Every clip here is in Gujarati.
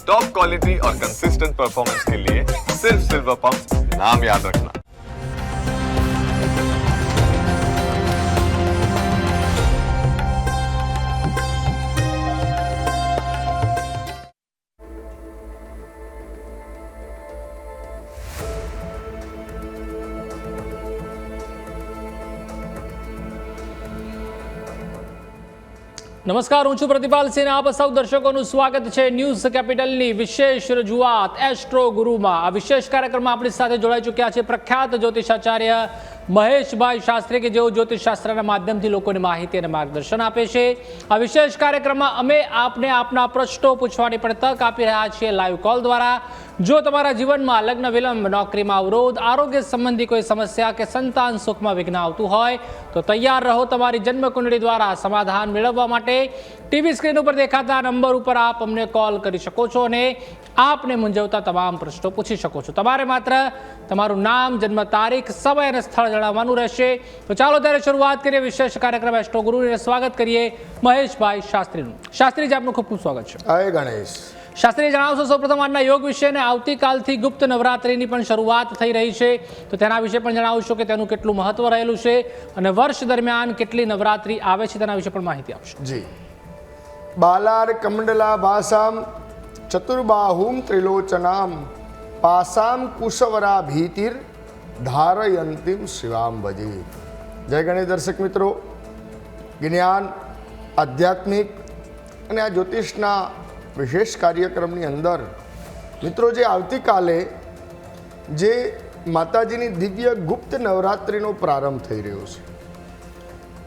टॉप क्वालिटी और कंसिस्टेंट परफॉर्मेंस के लिए सिर्फ सिल्वर पंप नाम याद रखना। નમસ્કાર, હું છું પ્રતિપાલ સિંહ. આપ સૌ દર્શકોનું સ્વાગત છે ન્યૂઝ કેપિટલની વિશેષ રજૂઆત એસ્ટ્રો ગુરુમાં. આ વિશેષ કાર્યક્રમમાં આપણી સાથે જોડાઈ ચૂક્યા છે પ્રખ્યાત જ્યોતિષાચાર્ય મહેશભાઈ શાસ્ત્રી, કે જેઓ જ્યોતિષશાસ્ત્રના માધ્યમથી લોકોને માહિતી અને માર્ગદર્શન આપે છે. આ વિશેષ કાર્યક્રમમાં અમે આપને આપના પ્રશ્નો પૂછવાની પણ તક આપી રહ્યા છીએ લાઈવ કોલ દ્વારા. જો તમારા જીવનમાં લગ્ન વિલંબ, નોકરીમાં અવરોધ, આરોગ્ય સંબંધી કોઈ સમસ્યા કે સંતાન સુખમાં વિઘ્ન આવતું હોય તો તૈયાર રહો તમારી જન્મકુંડળી દ્વારા સમાધાન મેળવવા માટે. ટીવી સ્ક્રીન ઉપર દેખાતા નંબર ઉપર આપ અમને કોલ કરી શકો છો અને આપને મૂંઝવતા તમામ પ્રશ્નો પૂછી શકો છો. તમારે માત્ર તમારું નામ, જન્મ તારીખ, સમય અને સ્થળ જણાવવાનું રહેશે. તો ચાલો ત્યારે શરૂઆત કરીએ વિશેષ કાર્યક્રમ એસ્ટ્રો ગુરુને. સ્વાગત કરીએ મહેશભાઈ શાસ્ત્રીનું. શાસ્ત્રીજી, આપનું ખૂબ ખૂબ સ્વાગત છે. જય ગણેશ. શાસ્ત્રી, જણાવશો સૌપ્રથમ આજના યોગ વિશે, અને આવતીકાલથી ગુપ્ત નવરાત્રિની પણ શરૂઆત થઈ રહી છે, તો તેના વિશે પણ જણાવશો કે તેનું કેટલું મહત્વ રહેલું છે અને વર્ષ દરમિયાન કેટલી નવરાત્રિ આવે છે તેના વિશે પણ માહિતી આપશો. જી. બાલાર કમંડલા ભાસામ ચતુર્બાહુમ ત્રિલોચનામ પાસામ કુશવરા ભીતિર ધારયંતિમ શિવામ ભજે. જય ગણેશ. દર્શક મિત્રો, જ્ઞાન, આધ્યાત્મિક અને આ જ્યોતિષના વિશેષ કાર્યક્રમની અંદર મિત્રો જે આવતીકાલે જે માતાજીની દિવ્ય ગુપ્ત નવરાત્રિનો પ્રારંભ થઈ રહ્યો છે,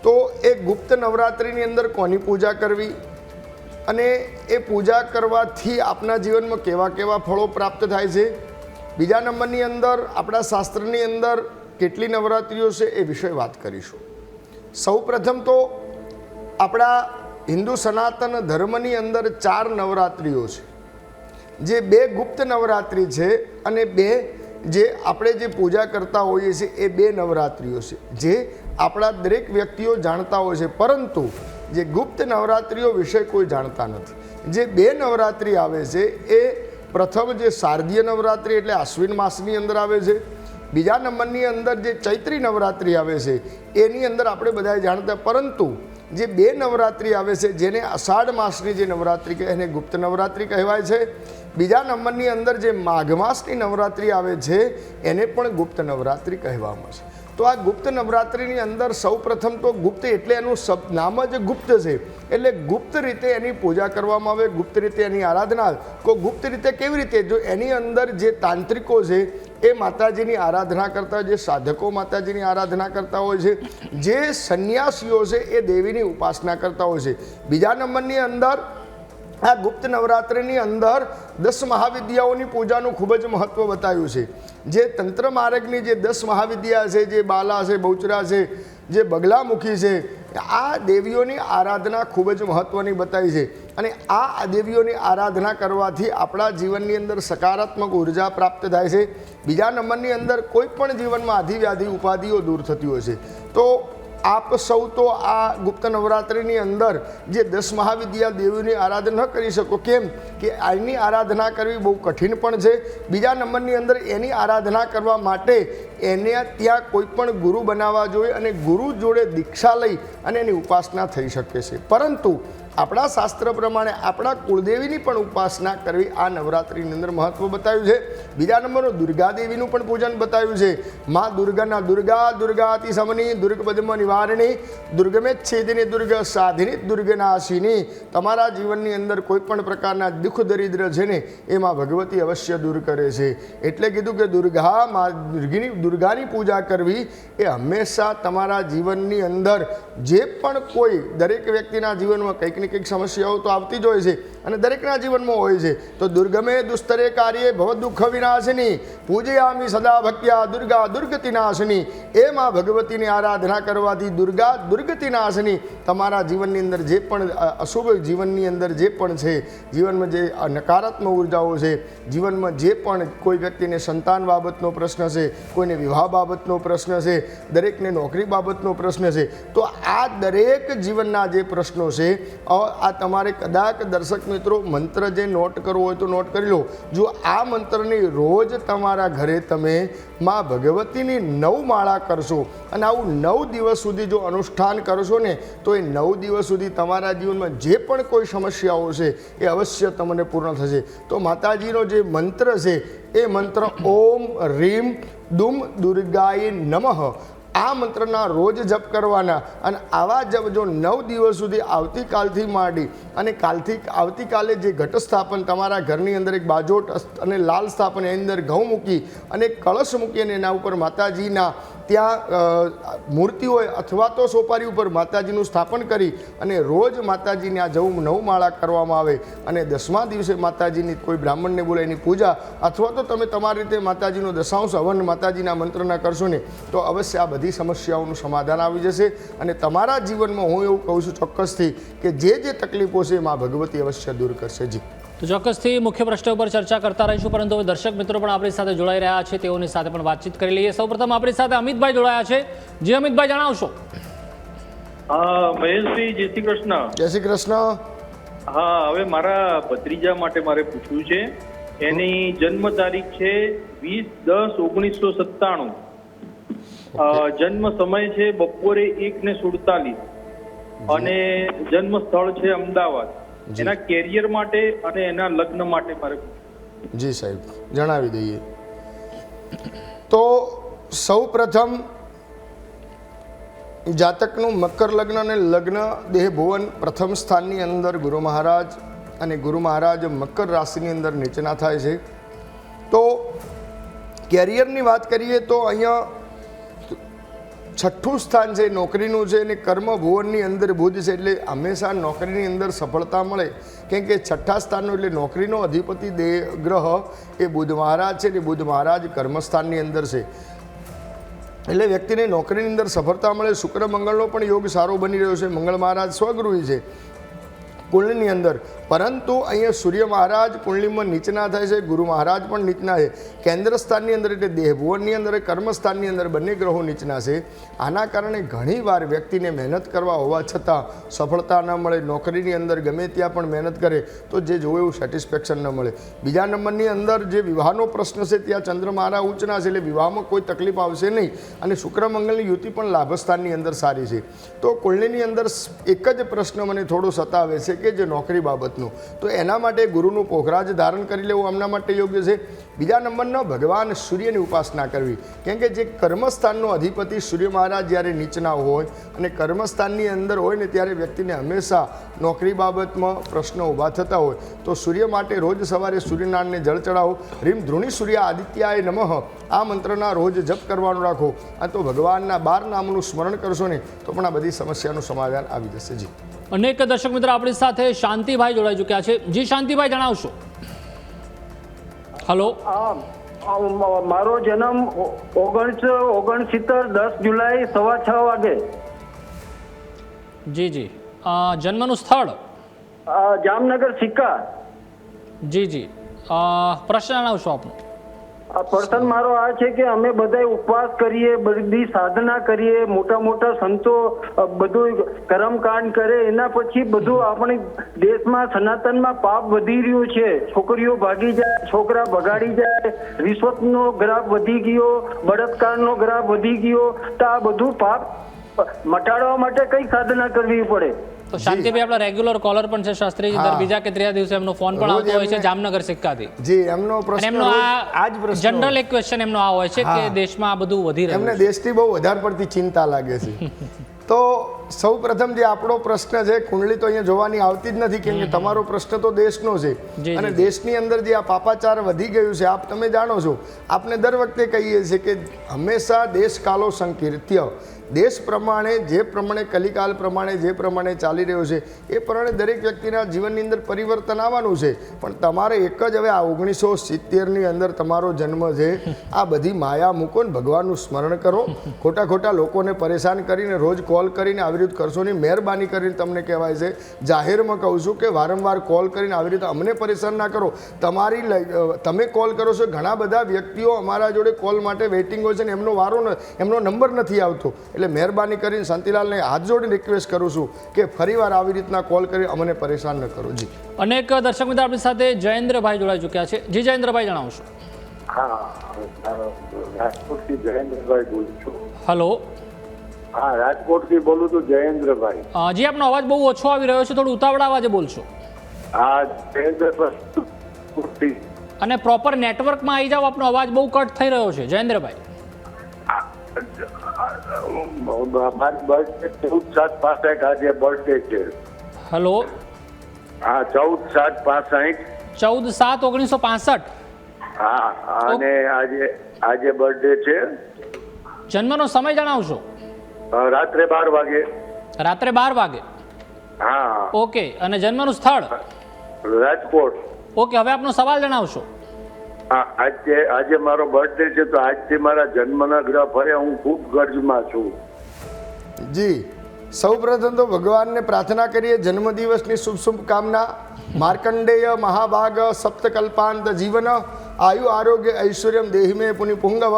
તો એ ગુપ્ત નવરાત્રિની અંદર કોની પૂજા કરવી અને એ પૂજા કરવાથી આપણા જીવનમાં કેવા કેવા ફળો પ્રાપ્ત થાય છે, બીજા નંબરની અંદર આપણા શાસ્ત્રની અંદર કેટલી નવરાત્રિઓ છે એ વિશે વાત કરીશું. સૌ પ્રથમ તો આપણા હિન્દુ સનાતન ધર્મની અંદર 4 નવરાત્રિઓ છે, જે 2 ગુપ્ત નવરાત્રિ છે અને 2 જે આપણે જે પૂજા કરતા હોઈએ છીએ એ 2 નવરાત્રિઓ છે, જે આપણા દરેક વ્યક્તિઓ જાણતા હોય છે. પરંતુ જે ગુપ્ત નવરાત્રિઓ વિશે કોઈ જાણતા નથી. જે 2 નવરાત્રિ આવે છે એ પ્રથમ જે શારદીય નવરાત્રિ એટલે આશ્વિન માસની અંદર આવે છે. બીજા નંબરની અંદર જે ચૈત્રી નવરાત્રિ આવે છે એની અંદર આપણે બધાએ જાણતા. પરંતુ જે 2 નવરાત્રિ આવે છે જેને અષાઢ માસની જે નવરાત્રિ કહે એને ગુપ્ત નવરાત્રિ કહેવાય છે. બીજા નંબરની અંદર જે માઘ માસની નવરાત્રિ આવે છે એને પણ ગુપ્ત નવરાત્રિ કહેવામાં છે. તો આ ગુપ્ત નવરાત્રિની અંદર સૌ પ્રથમ તો ગુપ્ત એટલે એનું નામ જ ગુપ્ત છે, એટલે ગુપ્ત રીતે એની પૂજા કરવામાં આવે, ગુપ્ત રીતે એની આરાધના. ગુપ્ત રીતે કેવી રીતે? જો એની અંદર જે તાંત્રિકો છે એ માતાજીની આરાધના કરતા હોય, જે સાધકો માતાજીની આરાધના કરતા હોય છે, જે સંન્યાસીઓ છે એ દેવીની ઉપાસના કરતા હોય છે. બીજા નંબરની અંદર આ ગુપ્ત નવરાત્રિની અંદર 10 મહાવિદ્યાઓની પૂજાનું ખૂબ જ મહત્ત્વ બતાવ્યું છે. જે તંત્ર માર્ગની જે 10 મહાવિદ્યા છે, જે બાલા છે, બહુચરા છે, જે બગલામુખી છે, આ દેવીઓની આરાધના ખૂબ જ મહત્ત્વની બતાવી છે. અને આ દેવીઓની આરાધના કરવાથી આપણા જીવનની અંદર સકારાત્મક ઉર્જા પ્રાપ્ત થાય છે. બીજા નંબરની અંદર કોઈ પણ જીવનમાં આધિવ્યાધિ ઉપાધિઓ દૂર થતી હોય છે. તો આપ સૌ તો આ ગુપ્ત નવરાત્રિની અંદર જે 10 મહાવિદ્યા દેવીની આરાધના ન કરી શકો. કેમ કે એની આરાધના કરવી બહુ કઠિન પણ છે. બીજા નંબરની અંદર એની આરાધના કરવા માટે એને ત્યાં કોઈ પણ ગુરુ બનાવવા જોઈએ અને ગુરુ જોડે દીક્ષા લઈ અને એની ઉપાસના થઈ શકે છે. પરંતુ આપણા શાસ્ત્ર પ્રમાણે આપણા કુળદેવીની પણ ઉપાસના કરવી આ નવરાત્રિની અંદર મહત્ત્વ બતાવ્યું છે. બીજા નંબરનું દુર્ગાદેવીનું પણ પૂજન બતાવ્યું છે. મા દુર્ગાના દુર્ગાતિ સમની દુર્ગપદ્મ નિવારણી દુર્ગમેચ્છેદિની દુર્ગ સાધિની દુર્ગનાશિની. તમારા જીવનની અંદર કોઈ પણ પ્રકારના દુઃખ દરિદ્ર છે ને એમાં ભગવતી અવશ્ય દૂર કરે છે. એટલે કીધું કે દુર્ગાની પૂજા કરવી એ હંમેશા તમારા જીવનની અંદર જે પણ કોઈ દરેક વ્યક્તિના જીવનમાં કંઈક ને કંઈક સમસ્યાઓ તો આવતી જ હોય છે અને દરેકના જીવનમાં હોય છે. તો દુર્ગમે દુસ્તરે કાર્યે ભવ દુઃખ વિનાશિની પૂજયામી સદા ભક્ત્યા દુર્ગા દુર્ગતિ નાશિની. એમાં ભગવતીની આરાધના કરવાથી દુર્ગા દુર્ગતિ નાશિની તમારા જીવનની અંદર જે પણ અશુભ જીવનની અંદર જે પણ છે, જીવનમાં જે નકારાત્મક ઉર્જાઓ છે, જીવનમાં જે પણ કોઈ વ્યક્તિને સંતાન બાબતનો પ્રશ્ન છે, કોઈને વિવાહ બાબતનો પ્રશ્ન છે, દરેકને નોકરી બાબતનો પ્રશ્ન છે, તો આ દરેક જીવનના જે પ્રશ્નો છે આ તમારે કદાચ દર્શક મિત્રો મંત્ર જે નોટ કરવો હોય તો નોટ કરી લો. જો આ મંત્રની રોજ તમારા ઘરે તમે મા ભગવતીની 9 માળા કરશો અને આવું 9 દિવસ સુધી જો અનુષ્ઠાન કરશો ને તો એ 9 દિવસ સુધી તમારા જીવનમાં જે પણ કોઈ સમસ્યાઓ છે એ અવશ્ય તમને પૂર્ણ થશે. તો માતાજીનો જે મંત્ર છે એ મંત્ર ઓમ રીમ દુમ દુર્ગાય નમઃ, આ મંત્રના રોજ જપ કરવાના અને આવા જપ જો 9 દિવસ સુધી આવતીકાલથી માંડી અને આવતીકાલે જે ઘટ સ્થાપન તમારા ઘરની અંદર એક બાજોટ અને લાલ સ્થાપન એની અંદર ઘઉં મૂકી અને એક કળશ મૂકી અને એના ઉપર માતાજીના ત્યાં મૂર્તિ હોય અથવા તો સોપારી ઉપર માતાજીનું સ્થાપન કરી અને રોજ માતાજીને આ જવું 9 માળા કરવામાં આવે અને 10મા દિવસે માતાજીની કોઈ બ્રાહ્મણને બોલે એની પૂજા અથવા તો તમે તમારી રીતે માતાજીનો દશાંશ હવન માતાજીના મંત્રના કરશો ને તો અવશ્ય આ બધી સમસ્યાઓનું સમાધાન આવી જશે અને તમારા જીવનમાં હું એવું કહું છું ચોક્કસથી કે જે તકલીફો છે મા ભગવતી અવશ્ય દૂર કરશે. જી, તો ચોક્કસથી મુખ્ય પ્રશ્ન ઉપર ચર્ચા કરતા રહીશું, પરંતુ હવે દર્શક મિત્રો પણ આપણી સાથે જોડાઈ રહ્યા છે, તેઓની સાથે પણ વાતચીત કરી લઈએ. સૌપ્રથમ આપણી સાથે અમિતભાઈ જોડાયા છે. જી અમિતભાઈ, જણાવશો. મહેશભાઈ, જય શ્રી કૃષ્ણ. જય શ્રી કૃષ્ણ. હા, હવે મારા ભત્રીજા માટે મારે પૂછવું છે. એની જન્મ તારીખ છે 20/10/1997. જન્મ સમય છે બપોરે 1:47 અને જન્મ સ્થળ છે અમદાવાદ. એના કેરિયર માટે અને એના લગ્ન માટે મારે. જી સાહેબ, જણાવી દઈએ. તો સૌ પ્રથમ જાતકનું મકર લગ્ન અને લગ્ન દેહ ભુવન પ્રથમ સ્થાનની અંદર ગુરુ મહારાજ અને ગુરુ મહારાજ મકર રાશિની અંદર નીચેના થાય છે. તો કેરિયરની વાત કરીએ તો અહીંયા 6થું સ્થાન છે નોકરીનું છે અને કર્મ ભુવનની અંદર બુધ છે એટલે હંમેશા નોકરીની અંદર સફળતા મળે. કેમ કે 6થા સ્થાનનો એટલે નોકરીનો અધિપતિ ગ્રહ એ બુધ મહારાજ છે ને બુધ મહારાજ કર્મસ્થાનની અંદર છે એટલે વ્યક્તિને નોકરીની અંદર સફળતા મળે. શુક્ર મંગળનો પણ યોગ સારો બની રહ્યો છે. મંગળ મહારાજ સ્વગૃહી છે કુંડલીની અંદર, પરંતુ અહીંયા સૂર્ય મહારાજ કુંડલીમાં નીચના થાય છે, ગુરુ મહારાજ પણ નીચના છે. કેન્દ્ર સ્થાનની અંદર એટલે દેહભુવનની અંદર કર્મસ્થાનની અંદર બંને ગ્રહો નીચના છે. આના કારણે ઘણીવાર વ્યક્તિને મહેનત કરવા હોવા છતાં સફળતા ન મળે. નોકરીની અંદર ગમે ત્યાં પણ મહેનત કરે તો જે જોવે એવું સેટિસ્ફેક્શન ન મળે. બીજા નંબરની અંદર જે વિવાહનો પ્રશ્ન છે ત્યાં ચંદ્ર મહારાજ ઉચ્ચના છે એટલે વિવાહમાં કોઈ તકલીફ આવશે નહીં અને શુક્ર મંગળની યુતિ પણ લાભસ્થાનની અંદર સારી છે. તો કુંડલીની અંદર એક જ પ્રશ્ન મને થોડો સતાવે છે કે જે નોકરી બાબતનું, તો એના માટે ગુરુનું પોખરાજ ધારણ કરી લેવું એમના માટે યોગ્ય છે. બીજા નંબરનો ભગવાન સૂર્યની ઉપાસના કરવી, કેમ કે જે કર્મસ્થાનનો અધિપતિ સૂર્ય મહારાજ જ્યારે નીચના હોય અને કર્મસ્થાનની અંદર હોય ને ત્યારે વ્યક્તિને હંમેશા નોકરી બાબતમાં પ્રશ્નો ઊભા થતા હોય. તો સૂર્ય માટે રોજ સવારે સૂર્યનારાયણને જળ ચડાવો. રીમ ધૃણી સૂર્ય આદિત્યાય નમઃ, આ મંત્રના રોજ જપ કરવાનું રાખો આ તો ભગવાનના 12 નામનું સ્મરણ કરશો ને તો પણ આ બધી સમસ્યાનું સમાધાન આવી જશે. જી, અનેક દર્શક મિત્રો આપણી સાથે શાંતિભાઈ જોડાઈ ચૂક્યા છે. જી શાંતિભાઈ, જણાવશો. હલો. મારો જન્મ 1969 10 જુલાઈ 6:15 વાગે. જી જી. જન્મનું સ્થળ? જામનગર સિક્કા. જી જી. પ્રશ્ન જણાવશો આપનો. પ્રશ્ન મારો આ છે કે અમે બધા ઉપવાસ કરીએ, બધી સાધના કરીએ, મોટા મોટા સંતો બધું કર્મકાંડ કરે, એના પછી બધું આપણે દેશમાં સનાતનમાં પાપ વધી રહ્યું છે. છોકરીઓ ભાગી જાય, છોકરા બગાડી જાય, રિશ્વતનો ગ્રાફ વધી ગયો, બળાત્કારનો ગ્રાફ વધી ગયો. તો આ બધું પાપ મટાડવા માટે કઈ સાધના કરવી પડે? તો શાંતિભાઈ આપણા રેગ્યુલર કોલર પણ છે શાસ્ત્રીજી, દર બીજા કે ત્રીજા દિવસે એમનો ફોન પણ આવતો હોય છે જામનગર સિક્કાથી. જી, એમનો પ્રશ્ન એમનો આ જનરલ એક ક્વેશ્ચન એમનો આ હોય છે કે દેશમાં આ બધું વધી રહ્યું છે, એમને દેશની બહુ વધારે પડતી ચિંતા લાગે છે. તો સૌ પ્રથમ જે આપણો પ્રશ્ન છે, કુંડલી તો અહીંયા જોવાની આવતી જ નથી કેમ કે તમારો પ્રશ્ન તો દેશનો છે અને દેશની અંદર જે આ પાપાચાર વધી ગયું છે આપ તમે જાણો છો. આપણે દર વખતે કહીએ છીએ કે હંમેશા દેશ કાલો સંકીર્ત્ય, દેશ પ્રમાણે જે પ્રમાણે કલિકાલ પ્રમાણે જે પ્રમાણે ચાલી રહ્યો છે એ પ્રમાણે દરેક વ્યક્તિના જીવનની અંદર પરિવર્તન આવવાનું છે. પણ તમારે એક જ હવે આ 1970ની અંદર તમારો જન્મ છે, આ બધી માયા મૂકો ને ભગવાનનું સ્મરણ કરો. ખોટા ખોટા લોકોને પરેશાન કરીને રોજ કોલ કરીને આવી રીતે કરશો નહીં. મહેરબાની કરીને તમને કહેવાય છે, જાહેરમાં કહું છું કે વારંવાર કોલ કરીને આવી રીતે અમને પરેશાન ના કરો. તમે કોલ કરો છો, ઘણા બધા વ્યક્તિઓ અમારા જોડે કોલ માટે વેઇટિંગ હોય છે ને એમનો વારો એમનો નંબર નથી આવતો એટલે મહેરબાની કરીને શાંતિલાલને હાથ જોડીને રિક્વેસ્ટ કરું છું કે ફરીવાર આવી રીતના કોલ કરી અમને પરેશાન ન કરો. જી અનેક દર્શક મિત્રો આપણી સાથે જયેન્દ્રભાઈ જોડાઈ ચૂક્યા છે. જી જયેન્દ્રભાઈ, જણાવશો. હા, રાજકોટથી જયેન્દ્રભાઈ બોલું છું. હલો. હા, રાજકોટથી બોલું છું જયેન્દ્રભાઈ. જી, આપનો અવાજ બહુ ઓછો આવી રહ્યો છે, થોડું ઉતાવળા અવાજે બોલશો. હા, જયેન્દ્રભાઈ. અને પ્રોપર નેટવર્કમાં આવી જાઓ, આપનો અવાજ બહુ કટ થઈ રહ્યો છે જયેન્દ્રભાઈ. મારી બર્થડે 14/7/65 આજે બર્થડે છે. હલો. હા, 14/7/65. 14/7/1965. હા, અને આજે બર્થડે છે. જન્મનો સમય જણાવશો. રાત્રે 12 વાગે. રાત્રે 12 વાગે. હા. ઓકે. અને જન્મનું સ્થળ. રાજકોટ. ઓકે, હવે આપનો સવાલ જણાવશો. આજે મારો બર્થડે છે, તો આજથી મારા જન્મના ગ્રહ ફરે, હું ખૂબ ગર્જમાં છું. જી, સૌપ્રથમ તો ભગવાનને પ્રાર્થના કરીએ જન્મદિવસની શુભ શુભકામના. માર્કંડેય મહાભાગ સપ્તકલ્પાંત જીવન આયુ આરોગ્ય ઐશ્વર્યમ દેહિમે પુનિ પુંગવ.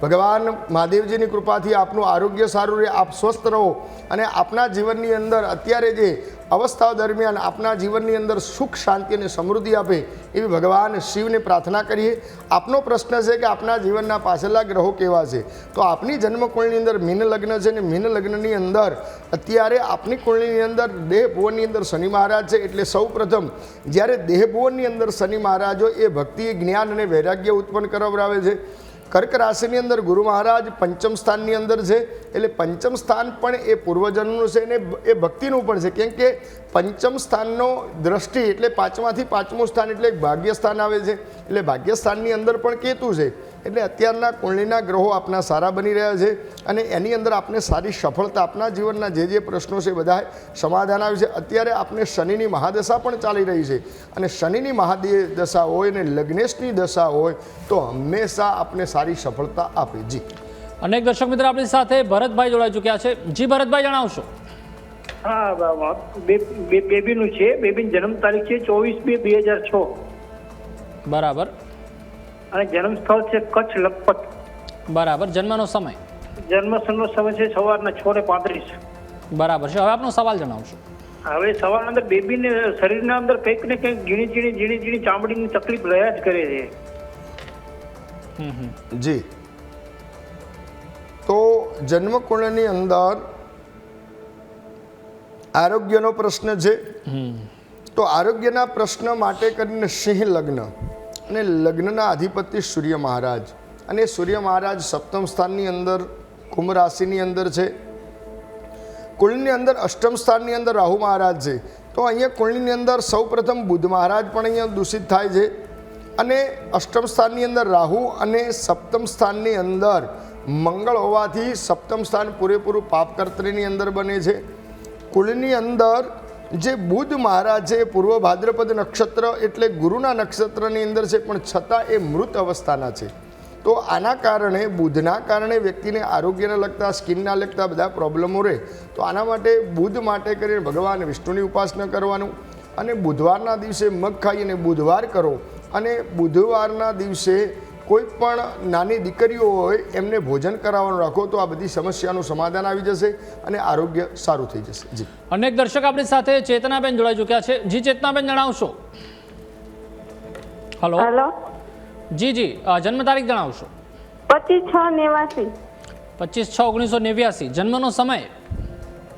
ભગવાન મહાદેવજીની કૃપાથી આપનું આરોગ્ય સારું રહે, આપ સ્વસ્થ રહો અને આપના જીવનની અંદર અત્યારે જે અવસ્થાઓ દરમિયાન આપના જીવનની અંદર સુખ શાંતિ અને સમૃદ્ધિ આપે એવી ભગવાન શિવને પ્રાર્થના કરીએ. આપનો પ્રશ્ન છે કે આપના જીવનના પાછળના ગ્રહો કેવા છે, તો આપની જન્મકુંડળીની અંદર મીન લગ્ન છે અને મીન લગ્નની અંદર અત્યારે આપની કુંડળીની અંદર દેહ ભુવનની અંદર શનિ મહારાજ છે. એટલે સૌ પ્રથમ જ્યારે દેહ ભુવનની અંદર શનિ મહારાજો એ ભક્તિ, જ્ઞાન અને વૈરાગ્ય ઉત્પન્ન કરાવડાવે છે. કર્ક રાશિની અંદર ગુરુ મહારાજ પંચમ સ્થાનની અંદર છે, એટલે પંચમ સ્થાન પણ એ પૂર્વજન્મનું છે અને એ ભક્તિનું પણ છે. કેમ કે પંચમ સ્થાનનો દ્રષ્ટિ એટલે 5માંથી 5મું સ્થાન એટલે ભાગ્ય સ્થાન આવે છે. એટલે ભાગ્ય સ્થાનની અંદર પણ કેતુ છે. એટલે અત્યારના કુંડળીના ગ્રહો આપના સારા બની રહ્યા છે અને એની અંદર આપને સારી સફળતા, આપના જીવનના જે પ્રશ્નો છે બધા સમાધાન આવે છે. અત્યારે આપને શનિની મહાદશા પણ ચાલી રહી છે અને શનિની મહાદશા હોય ને લગ્નેશની દશા હોય તો હંમેશા આપને સારી સફળતા આપે. જી, અનેક દર્શક મિત્રો આપણી સાથે ભરતભાઈ જોડાઈ ચૂક્યા છે. જી ભરતભાઈ, જણાવશો. હા, બેબીનું છે. બેબીની જન્મ તારીખ છે 24/2/2006. બરાબર. અને જન્મ સ્થળ છે કચ્છ લખપત. બરાબર. જન્મનો સમય. જન્મનો સમય છે સવારના 6:35. બરાબર છે. હવે આપનો સવાલ જણાવશો. હવે સવારના અંદર બેબીને શરીરના અંદર કંઈક ને કંઈક ઝીણી ચામડીની તકલીફ રહ્યા જ કરે છે. જી, તો જન્મકુંડળીની અંદર આરોગ્યનો પ્રશ્ન છે. તો આરોગ્યના પ્રશ્ન માટે કરીને સિંહ લગ્ન અને લગ્નના અધિપતિ સૂર્ય મહારાજ, અને સૂર્ય મહારાજ સપ્તમ સ્થાનની અંદર કુંભ રાશિની અંદર છે. કુંડળીની અંદર અષ્ટમ સ્થાનની અંદર રાહુ મહારાજ છે. તો અહીંયા કુંડળીની અંદર સૌ પ્રથમ બુધ મહારાજ પણ અહીંયા દૂષિત થાય છે અને અષ્ટમ સ્થાનની અંદર રાહુ અને સપ્તમ સ્થાનની અંદર મંગળ હોવાથી સપ્તમ સ્થાન પૂરેપૂરું પાપકર્તરીની અંદર બને છે. કુંડળીની અંદર જે બુધ મહારાજ છે પૂર્વ ભાદ્રપદ નક્ષત્ર એટલે ગુરુના નક્ષત્રની અંદર છે, પણ છતાં એ મૃત અવસ્થાના છે. તો આના કારણે બુધના કારણે વ્યક્તિને આરોગ્યને લગતા, સ્કિનના લગતા બધા પ્રોબ્લેમો રહે. તો આના માટે બુધ માટે કરીને ભગવાન વિષ્ણુની ઉપાસના કરવાનું અને બુધવારના દિવસે મગ ખાઈ અને બુધવાર કરો અને બુધવારના દિવસે કોઈ પણ નાની દીકરીઓ હોય એમને ભોજન કરાવવાનું રાખો તો આ બધી સમસ્યાનું સમાધાન આવી જશે અને આરોગ્ય સારું થઈ જશે. જી, અનેક દર્શક આપણી સાથે ચેતનાબેન જોડાઈ ચૂક્યા છે. જી ચેતનાબેન, જણાવશો. હલો. જી, જન્મ તારીખ જણાવશો. 25/6/89. 25/6/1989. જન્મનો સમય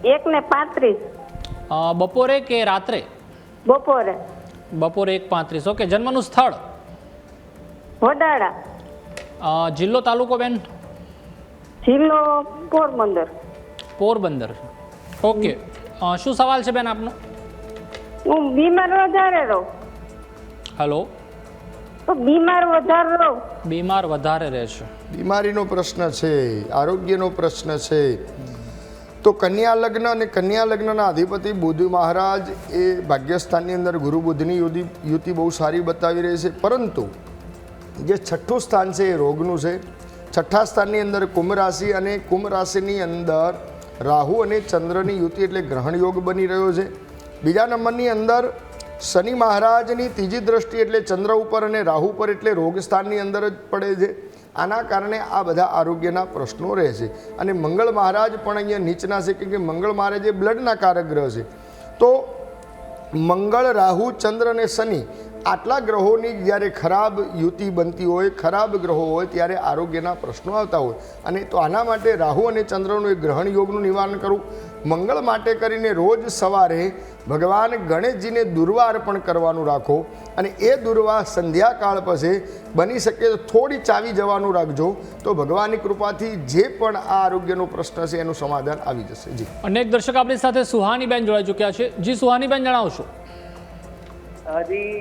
1:35. બપોરે કે રાત્રે? બપોરે. બપોરે 1:35. ઓકે. જન્મનું સ્થળ? વડાળા. જિલ્લો, તાલુકો બેન? જિલ્લો પોરબંદર. પોરબંદર. ઓકે. શું સવાલ છે બેન આપનો? હું બીમાર વધારે રહું. હલો. તો બીમાર વધારે રહું. બીમાર વધારે રહેશે. બીમારીનો પ્રશ્ન છે, આરોગ્યનો પ્રશ્ન છે. તો કન્યા લગ્ન અને કન્યા લગ્નના અધિપતિ બુધ મહારાજ એ ભાગ્યસ્થાનની અંદર ગુરુ બુધની યુતિ બહુ સારી બતાવી રહી છે, પરંતુ જે છઠ્ઠું સ્થાન છે એ રોગનું છે. છઠ્ઠા સ્થાનની અંદર કુંભ રાશિ અને કુંભ રાશિની અંદર રાહુ અને ચંદ્રની યુતિ એટલે ગ્રહણ યોગ બની રહ્યો છે. બીજા નંબરની અંદર શનિ મહારાજની ત્રીજી દ્રષ્ટિ એટલે ચંદ્ર ઉપર અને રાહુ પર એટલે રોગ સ્થાનની અંદર જ પડે છે. આના કારણે આ બધા આરોગ્યના પ્રશ્નો રહે છે. અને મંગળ મહારાજ પણ અહીંયા નીચના છે, કેમ કે મંગળ મહારાજ એ બ્લડના કારક ગ્રહ છે. તો મંગળ, રાહુ, ચંદ્ર અને શનિ આટલા ગ્રહોની જ્યારે ખરાબ યુતિ બનતી હોય, ખરાબ ગ્રહો હોય, ત્યારે આરોગ્યના પ્રશ્નો આવતા હોય. અને તો આના માટે રાહુ અને ચંદ્રનું એક ગ્રહણ યોગનું નિવારણ કરવું. મંગળ માટે કરીને રોજ સવારે ભગવાન ગણેશજીને દુર્વા અર્પણ કરવાનું રાખો. અને એ દુર્વા સંધ્યાકાળ પછી બની શકે તો થોડી ચાવી જવાનું રાખજો, તો ભગવાનની કૃપાથી જે પણ આ આરોગ્યનો પ્રશ્ન છે એનું સમાધાન આવી જશે. જી, અનેક દર્શક આપણી સાથે સુહાનીબેન જોડાઈ ચૂક્યા છે. જી સુહાનીબેન, જણાવશો? જી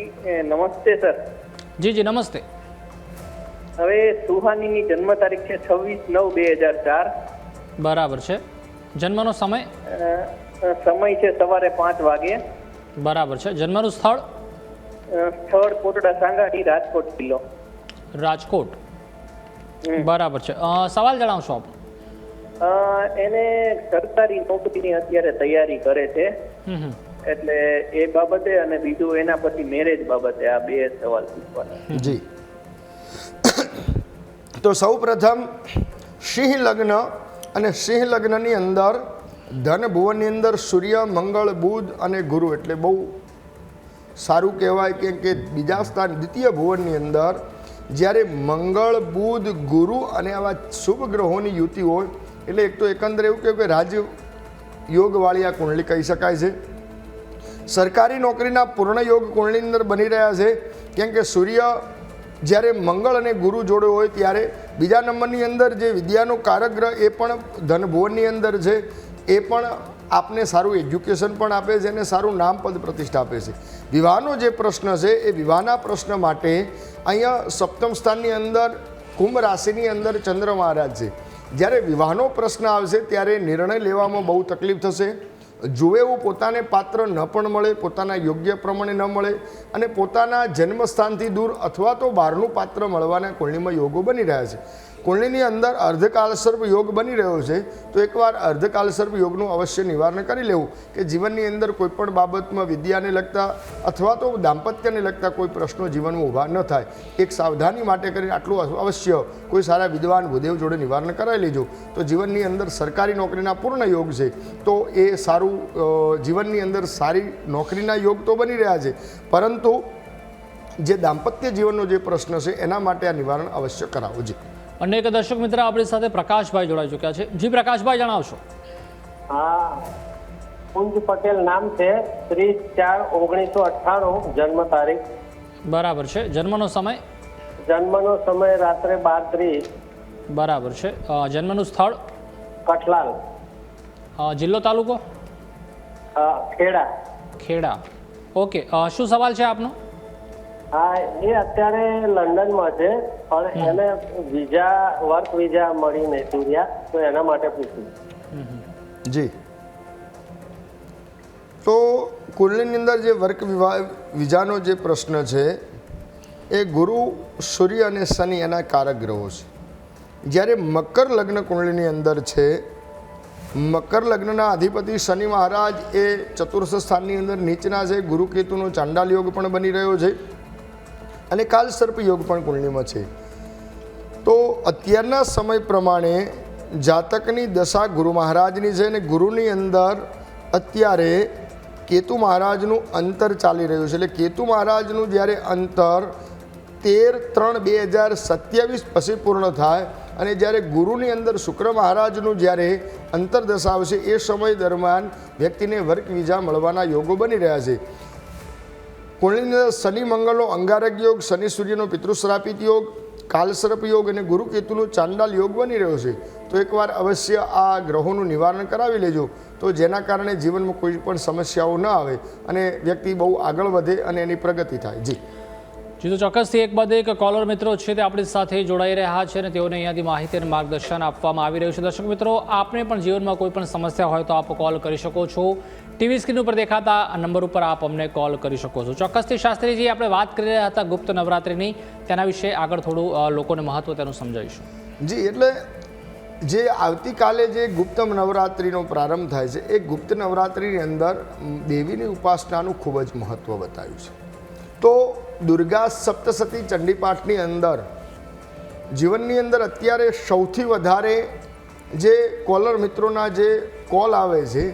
નમસ્તે સર. જી નમસ્તે. હવે સુહાનીની જન્મ તારીખ છે 26/9/2004. બરાબર છે. જન્મનો સમય? સમય છે સવારે 5 વાગે. બરાબર છે. જન્મનું સ્થળ? સ્થળ કોટડા સાંગાડી, રાજકોટ જિલ્લો. રાજકોટ. બરાબર છે. સવાલ જણાવશો આપ? એને સરકારી નોકરીની અત્યારે તૈયારી કરે છે, એટલે એ બાબતે અને બીજું એના પછી મેરેજ બાબતે આ બે સવાલ પૂછવાના. જી, તો સૌ પ્રથમ સિંહ લગ્ન, અને સિંહ લગ્નની અંદર ધન ભુવનની અંદર સૂર્ય, મંગળ, બુધ અને ગુરુ, એટલે બહુ સારું કહેવાય. કેમ કે બીજા સ્થાન દ્વિતીય ભુવનની અંદર જ્યારે મંગળ, બુધ, ગુરુ અને આવા શુભ ગ્રહોની યુતિ હોય, એટલે એક તો એકંદરે એવું કહેવાય કે રાજયોગવાળી આ કુંડળી કહી શકાય છે. સરકારી નોકરીના પૂર્ણ યોગ કુંડળીની અંદર બની રહ્યા છે. કેમ કે સૂર્ય જ્યારે મંગળ અને ગુરુ જોડે હોય ત્યારે બીજા નંબરની અંદર જે વિદ્યાનો કારક ગ્રહ એ પણ ધનભુવનની અંદર છે. એ પણ આપને સારું એજ્યુકેશન પણ આપે છે અને સારું નામ, પદ, પ્રતિષ્ઠા આપે છે. વિવાહનો જે પ્રશ્ન છે એ વિવાહના પ્રશ્ન માટે અહીંયા સપ્તમ સ્થાનની અંદર કુંભ રાશિની અંદર ચંદ્ર મહારાજ છે. જ્યારે વિવાહનો પ્રશ્ન આવશે ત્યારે નિર્ણય લેવામાં બહુ તકલીફ થશે. જુએ એવું પોતાને પાત્ર ન પણ મળે, પોતાના યોગ્ય પ્રમાણે ન મળે, અને પોતાના જન્મસ્થાનથી દૂર અથવા તો બહારનું પાત્ર મળવાના કુંડળીમાં યોગો બની રહ્યા છે. કુંડળીની અંદર અર્ધકાલસર્પ યોગ બની રહ્યો છે. તો એકવાર અર્ધકાલસર્પ યોગનું અવશ્ય નિવારણ કરી લેવું, કે જીવનની અંદર કોઈપણ બાબતમાં વિદ્યાને લગતા અથવા તો દાંપત્યને લગતા કોઈ પ્રશ્નો જીવનમાં ઊભા ન થાય. એક સાવધાની માટે કરીને આટલું અવશ્ય કોઈ સારા વિદ્વાન ભૂદેવ જોડે નિવારણ કરાવી લેજો, તો જીવનની અંદર સરકારી નોકરીના પૂર્ણ યોગ છે. તો એ સારું, જીવનની અંદર સારી નોકરીના યોગ તો બની રહ્યા છે, પરંતુ જે દાંપત્ય જીવનનો જે પ્રશ્ન છે એના માટે આ નિવારણ અવશ્ય કરાવો. જી, અનેક દર્શક મિત્ર આપણી સાથે પ્રકાશભાઈ જોડાઈ ચૂક્યા છે. જી પ્રકાશભાઈ, જણાવશો? હા, કુંજ પટેલ નામ છે. 30/4/1998 જન્મ તારીખ. બરાબર છે. જન્મનો સમય? જન્મનો સમય રાત્રે 12:30. બરાબર છે. જન્મનું સ્થળ? કઠલાલ. જિલ્લો, તાલુકો? ખેડા. ખેડા. ઓકે. શું સવાલ છે આપનો? હા, એ અત્યારે લંડનમાં છે, પણ એને વિઝા, વર્ક વિઝા મળી નથી રહ્યા, તો એના માટે પૂછ્યું. જી, તો કુંડળીની અંદર જે વર્ક વિઝાનો જે પ્રશ્ન છે એ ગુરુ, સૂર્ય અને શનિ એના કારક ગ્રહો છે. જ્યારે મકર લગ્ન કુંડળીની અંદર છે, મકર લગ્નના અધિપતિ શનિ મહારાજ એ ચતુર્થ સ્થાનની અંદર નીચના છે. ગુરુ કેતુનો ચાંડાલ યોગ પણ બની રહ્યો છે અને કાલસર્પ યોગ પણ કુંડળીમાં છે. તો અત્યારના સમય પ્રમાણે જાતકની દશા ગુરુ મહારાજની છે, અને ગુરુની અંદર અત્યારે કેતુ મહારાજનું અંતર ચાલી રહ્યું છે. એટલે કેતુ મહારાજનું જ્યારે અંતર 13/3/2027 પછી પૂર્ણ થાય, અને જ્યારે ગુરુની અંદર શુક્ર મહારાજનું જ્યારે અંતરદશા આવશે એ સમય દરમિયાન વ્યક્તિને વર્ક વિઝા મળવાના યોગો બની રહ્યા છે. કુંડળીની અંદર શનિ મંગળનો અંગારક યોગ, શનિ સૂર્યનો પિતૃશ્રાપિત યોગ, કાલસર્પ યોગ અને ગુરુ કેતુનો ચાંડાલ યોગ બની રહ્યો છે. તો એકવાર અવશ્ય આ ગ્રહોનું નિવારણ કરાવી લેજો, તો જેના કારણે જીવનમાં કોઈ પણ સમસ્યાઓ ન આવે અને વ્યક્તિ બહુ આગળ વધે અને એની પ્રગતિ થાય. જી, તો ચોક્કસથી એક બાદ એક કોલર મિત્રો છે તે આપણી સાથે જોડાઈ રહ્યા છે અને તેઓને અહીંયાથી માહિતી અને માર્ગદર્શન આપવામાં આવી રહ્યું છે. દર્શક મિત્રો, આપને પણ જીવનમાં કોઈ પણ સમસ્યા હોય તો આપ કોલ કરી શકો છો. ટીવી સ્ક્રીન ઉપર દેખાતા નંબર ઉપર આપ અમને કોલ કરી શકો છો. ચોક્કસથી શાસ્ત્રીજી, આપણે વાત કરી રહ્યા હતા ગુપ્ત નવરાત્રિની, તેના વિશે આગળ થોડું લોકોને મહત્વ તેનું સમજાવીશું. જી, એટલે જે આવતીકાલે જે ગુપ્ત નવરાત્રિનો પ્રારંભ થાય છે, એ ગુપ્ત નવરાત્રિની અંદર દેવીની ઉપાસનાનું ખૂબ જ મહત્ત્વ બતાવ્યું છે. તો દુર્ગા સપ્તસતી ચંડીપાઠની અંદર જીવનની અંદર અત્યારે સૌથી વધારે જે કોલર મિત્રોના જે કોલ આવે છે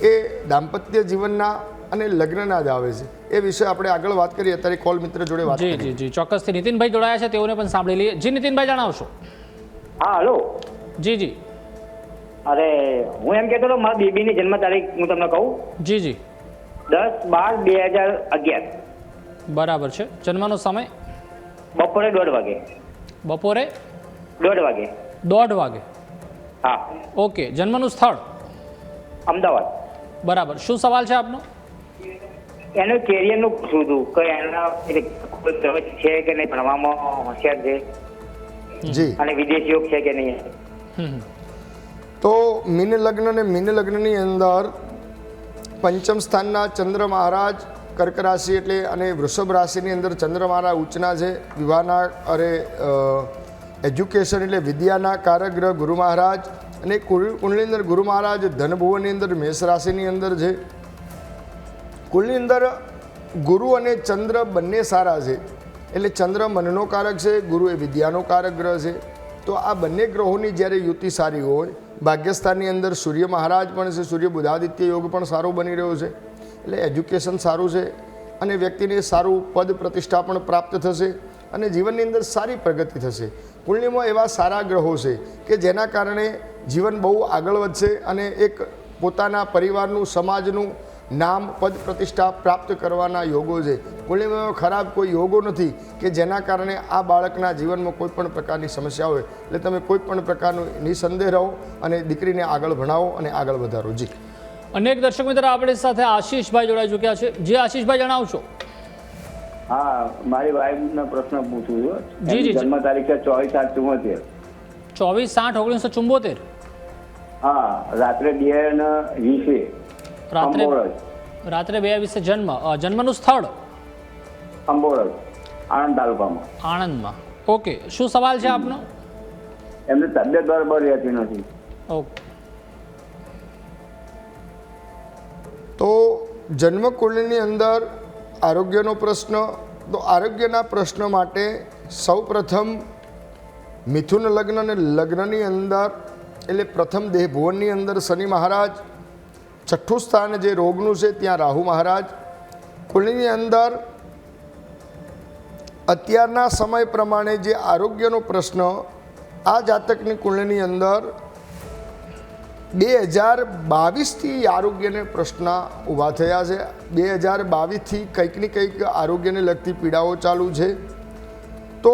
એ દાંપત્ય જીવનના અને લગ્નના જ આવે છે. એ વિશે આપણે આગળ વાત કરીએ. અત્યારે કોલ મિત્ર જોડે વાત જી જી જી ચોક્કસથી નીતિનભાઈ જોડાયા છે, તેઓને પણ સાંભળી લઈએ. જી નીતિનભાઈ, જણાવશો. હા હલો. જી જી. અરે હું એમ કહેતો હતો મારા બેબીની જન્મ તારીખ હું તમને કહું. જી જી. 10/12/2011. બરાબર છે. જન્મનો સમય? બપોરે 1:30 વાગે. બપોરે 1:30 વાગે. 1:30 વાગે. હા. ઓકે. જન્મનું સ્થળ? અમદાવાદ. બરાબર. શું સવાલ છે આપનો? એનું કેરિયરનું પૂછવું હતું કે એના કોઈ પ્રવેશ છે કે નહીં, ભણવામાં હોશિયાર છે જી અને વિદેશીઓ છે કે નહીં. તો મીન લગ્ન અને મીન લગ્નની અંદર પંચમ સ્થાનના ચંદ્ર મહારાજ કર્ક રાશિ એટલે અને વૃષભ રાશિની અંદર ચંદ્ર મહારાજ ઉચ્ચના છે. વિવાહના એજ્યુકેશન એટલે વિદ્યાના કારક ગ્રહ ગુરુ મહારાજ, અને કુંડળીની અંદર ગુરુ મહારાજ ધનભુવનની અંદર મેષ રાશિની અંદર છે. કુંડળીની અંદર ગુરુ અને ચંદ્ર બંને સારા છે, એટલે ચંદ્ર મનનો કારક છે, ગુરુ એ વિદ્યાનો કારક ગ્રહ છે. તો આ બંને ગ્રહોની જ્યારે યુતિ સારી હોય, ભાગ્યસ્થાનની અંદર સૂર્ય મહારાજ પણ છે, સૂર્ય બુધાદિત્ય યોગ પણ સારો બની રહ્યો છે, એટલે એજ્યુકેશન સારું છે અને વ્યક્તિને સારું પદ પ્રતિષ્ઠા પણ પ્રાપ્ત થશે અને જીવનની અંદર સારી પ્રગતિ થશે. કુંડળીમાં એવા સારા ગ્રહો છે કે જેના કારણે જીવન બહુ આગળ વધશે અને એક પોતાના પરિવારનું, સમાજનું નામ, પદ પ્રતિષ્ઠા પ્રાપ્ત કરવાના યોગો છે. કુંડળીમાં ખરાબ કોઈ યોગો નથી કે જેના કારણે આ બાળકના જીવનમાં કોઈ પણ પ્રકારની સમસ્યા હોય. એટલે તમે કોઈ પણ પ્રકારનું નિસંદેહ રહો અને દીકરીને આગળ ભણાવો અને આગળ વધારો. જી. અનેક દર્શક મિત્રો આપણી સાથે આશીષભાઈ જોડાઈ ચૂક્યા છે. જે આશીષભાઈ, જણાવશો. હા, મારી વાઈફનો પ્રશ્ન પૂછું છું. જી જી. જન્મ તારીખ છે 24/8/74. 24/8/1974. હા, રાત્રે 2:20. રાત્રે 2:20 જન્મ. જન્મનું સ્થળ? અંબોરજ, આણંદ તાલુકામાં. આણંદમાં. ઓકે. શું સવાલ છે આપનો? એમને તબિયત બરાબર રહેતી નથી. ઓકે. તો જન્મ કુંડળીની અંદર આરોગ્યનો પ્રશ્ન, તો આરોગ્યના પ્રશ્ન માટે સૌપ્રથમ મિથુન લગ્ન અને લગ્નની અંદર એટલે પ્રથમ દેહ ભુવનની અંદર શનિ મહારાજ, છઠ્ઠું સ્થાન જે રોગનું છે ત્યાં રાહુ મહારાજ. કુંડળીની અંદર અત્યારના સમય પ્રમાણે જે આરોગ્યનો પ્રશ્ન આ જાતકની કુંડળીની અંદર 2022થી આરોગ્યને પ્રશ્ન ઊભા થયા છે. 2022થી કંઈક ને કંઈક આરોગ્યને લગતી પીડાઓ ચાલુ છે. તો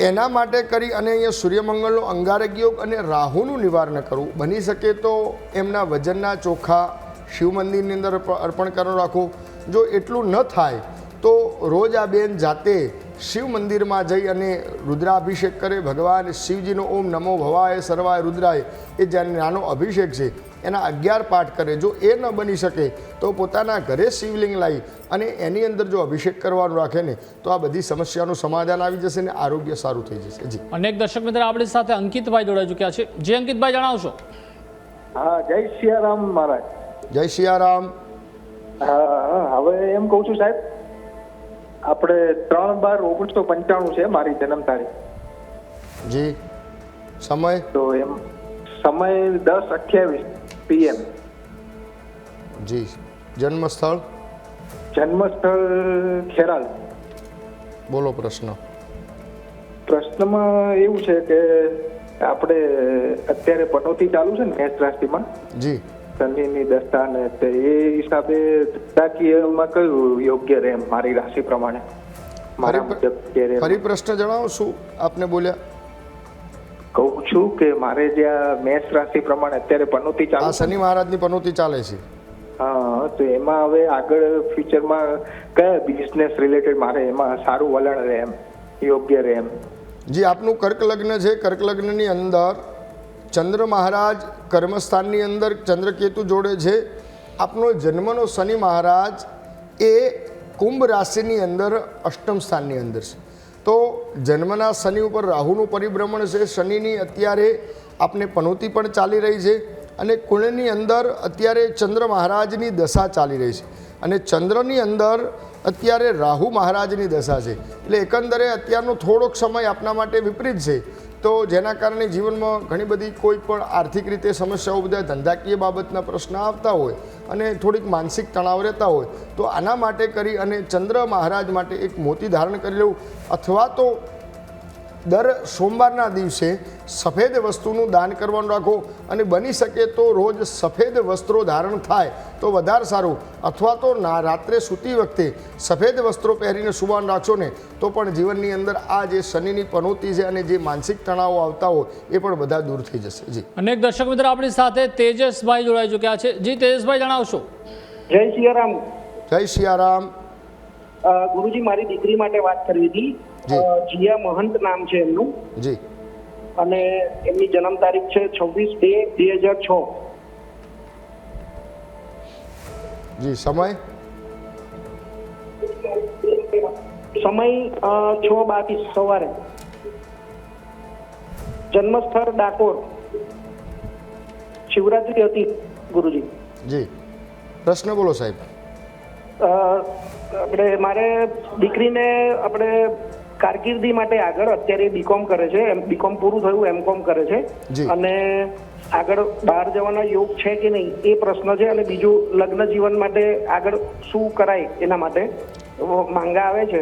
એના માટે કરી અને અહીંયા સૂર્યમંગળનો અંગારક યોગ અને રાહુનું નિવારણ કરવું. બની શકે તો એમના વજનના ચોખા શિવ મંદિરની અંદર અર્પણ કરવાનું રાખવું. જો એટલું ન થાય તો રોજ આ બેન જાતે શિવ મંદિરમાં જઈ અને રુદ્રાભિષેક કરે. ભગવાન શિવજીનો ઓમ નમો ભવાય સર્વાય રુદ્રાય એ જ્યારે નાનો અભિષેક છે એના 11 પાઠ કરે. જો એ ન બની શકે તો પોતાના ઘરે શિવલિંગ લાવી અને એની અંદર જો અભિષેક કરવાનું રાખે ને તો આ બધી સમસ્યાનું સમાધાન આવી જશે ને આરોગ્ય સારું થઈ જશે. જી. અનેક દર્શક મિત્રો આપણી સાથે અંકિતભાઈ જોડાઈ ચૂક્યા છે. જે અંકિતભાઈ, જણાવશો. હા, જય સિયારામ મહારાજ. જય સિયારામ. હા, હવે એમ કહું છું સાહેબ, આપણે 3/12/1995 છે મારી જન્મ તારીખ. જી. સમય? તો એમ સમય 10:28 PM. જી. જન્મ સ્થળ? જન્મ સ્થળ ખેરાલ. બોલો પ્રશ્ન. પ્રશ્નમાં એવું છે કે આપણે અત્યારે પનોતી ચાલુ છે ને મેષ રાશિમાં. જી. શનિની દશા ને તે એ હિસાબે ધંધાકીયમાં કયું યોગ્ય રહે મારી રાશિ પ્રમાણે? ફરી પ્રશ્ન જણાવો, શું આપને બોલ્યા? કહું છું કે મારે જ્યાં મેષ રાશિ પ્રમાણે અત્યારે પનોતી ચાલુ, શનિ મહારાજની પનોતી ચાલે છે. હા, તો એમાં હવે આગળ ફ્યુચરમાં કયા બિઝનેસ રિલેટેડ મારે એમાં સારું વલણ રહે એમ, યોગ્ય રહે એમ? જી. આપનું કર્ક લગ્ન છે. કર્ક લગ્નની અંદર ચંદ્ર મહારાજ કર્મસ્થાનની અંદર ચંદ્રકેતુ જોડે છે. આપનો જન્મનો શનિ મહારાજ એ કુંભ રાશિની અંદર અષ્ટમ સ્થાનની અંદર છે. તો જન્મના શનિ ઉપર રાહુનું પરિભ્રમણ છે. શનિની અત્યારે આપને પનોતી પણ ચાલી રહી છે અને કુંડળીની અંદર અત્યારે ચંદ્ર મહારાજની દશા ચાલી રહી છે અને ચંદ્રની અંદર અત્યારે રાહુ મહારાજની દશા છે. એટલે એકંદરે અત્યારનો થોડોક સમય આપના માટે વિપરીત છે. તો જેના કારણે જીવનમાં ઘણી બધી કોઈ પણ આર્થિક રીતે સમસ્યાઓ, બધા ધંધાકીય બાબતના પ્રશ્ન આવતા હોય અને થોડીક માનસિક તણાવ રહેતા હોય, તો આના માટે કરી અને ચંદ્ર મહારાજ માટે એક મોતી ધારણ કરી લેવું, અથવા તો દર સોમવારના દિવસે સફેદ વસ્તુનું દાન કરવાનું રાખો, અને બની શકે તો રોજ સફેદ વસ્ત્રો ધારણ થાય તો વધારે સારું, અથવા તો રાત્રે સૂતી વખતે સફેદ વસ્ત્રો પહેરીને સુવાનું રાખશો ને તો પણ જીવનની અંદર આ જે શનિની પનોતી છે અને જે માનસિક તણાવો આવતા હોય એ પણ બધા દૂર થઈ જશે. જી, અનેક દર્શક મિત્રો આપણી સાથે તેજસભાઈ જોડાઈ ચૂક્યા છે. જી તેજસભાઈ, જણાવશો. જય સિયારામ. જય સિયારામ. ગુરુજી, મારી દીકરી માટે વાત કરવી હતી. જીયા મહંત નામ છે એમનું. જી. અને એમની જન્મ તારીખ છે 26/2/2006. જી. સમય 6:22 સવારે. જન્મસ્થળ ડાકોર. શિવરાત્રી હતી ગુરુજી. જી, પ્રશ્ન બોલો સાહેબ. મારે દીકરીને કારકિર્દી માટે આગળ અત્યારે બીકોમ કરે છે, બીકોમ પૂરું થયું, એમકોમ કરે છે, અને આગળ બહાર જવાના યોગ છે કે નહીં એ પ્રશ્ન છે. અને બીજું, લગ્ન જીવન માટે આગળ શું કરાય એના માટે માંગા આવે છે,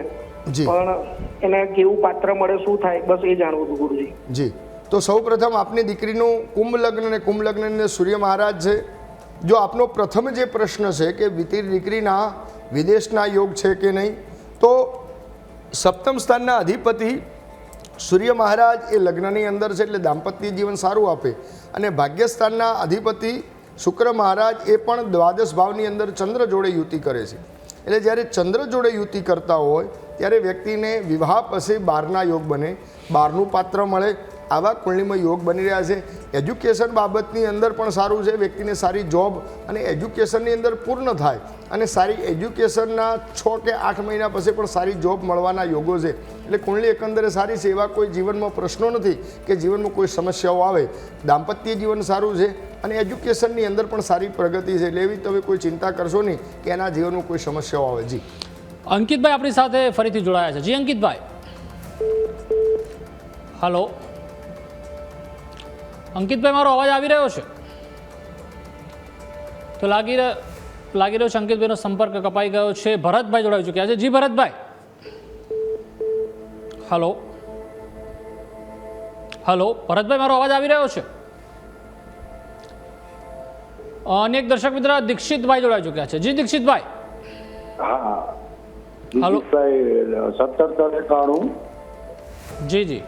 પણ એને કેવું પાત્ર મળે, શું થાય, બસ એ જાણવું હતું ગુરુજી. જી, તો સૌ પ્રથમ આપની દીકરીનું કુંભ લગ્ન અને કુંભ લગ્ન સૂર્ય મહારાજ છે. જો આપનો પ્રથમ જે પ્રશ્ન છે કે દીકરીના વિદેશના યોગ છે કે નહીં, તો સપ્તમ સ્થાનના અધિપતિ સૂર્ય મહારાજ એ લગ્નની અંદર છે, એટલે દાંપત્ય જીવન સારું આપે. અને ભાગ્યસ્થાનના અધિપતિ શુક્ર મહારાજ એ પણ દ્વાદશ ભાવની અંદર ચંદ્ર જોડે યુતિ કરે છે. એટલે જ્યારે ચંદ્ર જોડે યુતિ કરતા હોય ત્યારે વ્યક્તિને વિવાહ પછી બહારના યોગ બને, બહારનું પાત્ર મળે, આવા કુંડલીમાં યોગ બની રહ્યા છે. એજ્યુકેશન બાબતની અંદર પણ સારું છે, વ્યક્તિને સારી જોબ અને એજ્યુકેશનની અંદર પૂર્ણ થાય અને સારી એજ્યુકેશનના 6 કે 8 મહિના પછી પણ સારી જોબ મળવાના યોગો છે. એટલે કુંડલી એકંદરે સારી છે, એવા કોઈ જીવનમાં પ્રશ્નો નથી કે જીવનમાં કોઈ સમસ્યાઓ આવે. દાંપત્ય જીવન સારું છે અને એજ્યુકેશનની અંદર પણ સારી પ્રગતિ છે, એટલે એવી તમે કોઈ ચિંતા કરશો નહીં કે એના જીવનમાં કોઈ સમસ્યાઓ આવે. જી. અંકિતભાઈ આપણી સાથે ફરીથી જોડાયા છે. જી અંકિતભાઈ. હલો અંકિતભાઈ, મારો અવાજ આવી રહ્યો છે? તો લાગી રહ્યો છે અંકિતભાઈનો સંપર્ક કપાઈ ગયો છે. ભરતભાઈ જોડાઈ ચૂક્યા છે. જી ભરતભાઈ. હલો ભરતભાઈ, મારો અવાજ આવી રહ્યો છે? અનેક દર્શક મિત્ર દીક્ષિતભાઈ જોડાઈ ચૂક્યા છે. જી દીક્ષિતભાઈ. હા. હલો. 1791. જી જી.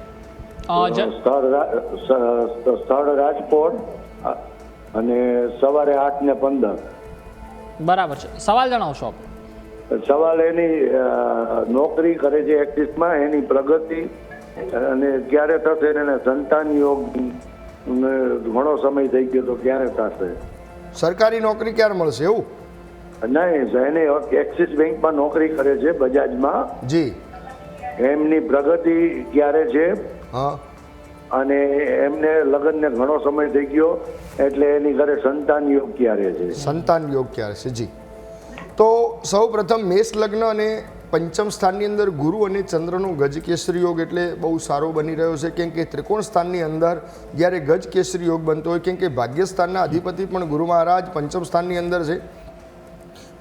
સ્થળ રાજકોટ અને સવારે 8:15. બરાબર છે. સવાલ જણાવશો આપ? સવાલ એની નોકરી કરે છે એક્સિસમાં, એની પ્રગતિ અને ક્યારે થશે, એને સંતાન યોગ ઘણો સમય થઈ ગયો તો ક્યારે થશે? સરકારી નોકરી ક્યારે મળશે એવું? નહીં, એને એક્સિસ બેંકમાં નોકરી કરે છે, બજાજમાં. જી. એમની પ્રગતિ ક્યારે છે? હા. અને એમને લગ્નને ઘણો સમય થઈ ગયો, એટલે એની ઘરે સંતાન યોગ ક્યારે છે? સંતાન યોગ ક્યારે છે? જી. તો સૌ પ્રથમ મેષ લગ્ન અને પંચમ સ્થાનની અંદર ગુરુ અને ચંદ્રનો ગજ કેસરી યોગ એટલે બહુ સારો બની રહ્યો છે. કેમ કે ત્રિકોણ સ્થાનની અંદર જ્યારે ગજ કેસરી યોગ બનતો હોય, કેમ કે ભાગ્યસ્થાનના અધિપતિ પણ ગુરુ મહારાજ પંચમ સ્થાનની અંદર છે,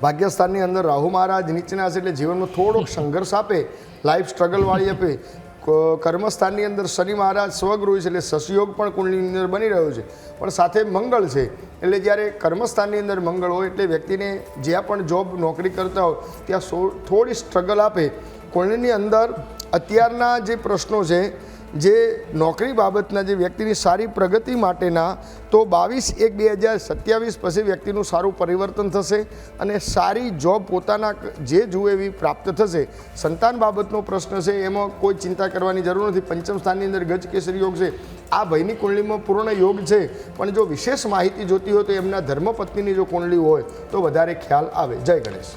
ભાગ્યસ્થાનની અંદર રાહુ મહારાજ નીચેના છે, એટલે જીવનમાં થોડોક સંઘર્ષ આપે, લાઈફ સ્ટ્રગલવાળી આપે. કર્મસ્થાનની અંદર શનિ મહારાજ સ્વગૃહ છે, એટલે સસયોગ પણ કુંડલીની અંદર બની રહ્યો છે, પણ સાથે મંગળ છે. એટલે જ્યારે કર્મસ્થાનની અંદર મંગળ હોય એટલે વ્યક્તિને જ્યાં પણ જોબ નોકરી કરતા હોય ત્યાં થોડી સ્ટ્રગલ આપે. કુંડલીની અંદર અત્યારના જે પ્રશ્નો છે, જે નોકરી બાબતના, જે વ્યક્તિની સારી પ્રગતિ માટેના, તો 22/1/2027 પછી વ્યક્તિનું સારું પરિવર્તન થશે અને સારી જોબ પોતાના જે જુએ એવી પ્રાપ્ત થશે. સંતાન બાબતનો પ્રશ્ન છે, એમાં કોઈ ચિંતા કરવાની જરૂર નથી. પંચમ સ્થાનની અંદર ગજ કેસરી યોગ છે. આ ભાઈની કુંડલીમાં પૂર્ણ યોગ છે, પણ જો વિશેષ માહિતી જોતી હોય તો એમના ધર્મપત્નીની જો કુંડલી હોય તો વધારે ખ્યાલ આવે. જય ગણેશ.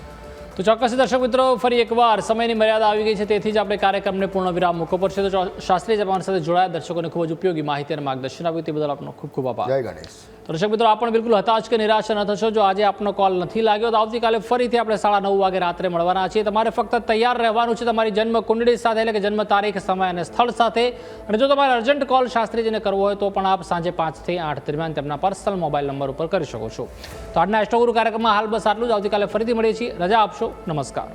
તો ચોક્કસ દર્શક મિત્રો, ફરી એકવાર સમયની મર્યાદા આવી ગઈ છે, તેથી જ આપણે કાર્યક્રમને પૂર્ણ વિરામ મૂકવો પડશે. તો શાસ્ત્રી અમારી સાથે જોડાયા દર્શકોને ખૂબ જ ઉપયોગી માહિતી અને માર્ગદર્શન આપ્યું તે બદલ આપનો ખૂબ ખૂબ આભાર. જય ગણેશ. દર્શક મિત્રો, આપ પણ બિલકુલ હતાશ કે નિરાશ ન થશો. જો આજે આપનો કોલ નથી લાગ્યો તો આવતીકાલે ફરીથી આપણે 9:30 વાગે રાત્રે મળવાના છીએ. તમારે ફક્ત તૈયાર રહેવાનું છે તમારી જન્મ કુંડળી સાથે, એટલે કે જન્મ તારીખ, સમય અને સ્થળ સાથે. અને જો તમારે અર્જન્ટ કોલ શાસ્ત્રીજીને કરવો હોય તો પણ આપ સાંજે 5 થી 8 દરમિયાન તેમના પર્સનલ મોબાઈલ નંબર ઉપર કરી શકો છો. તો આજના એસ્ટ્રોગુરુ કાર્યક્રમમાં હાલ બસ આટલું જ. આવતીકાલે ફરીથી મળીએ છીએ. રજા આપશો. નમસ્કાર.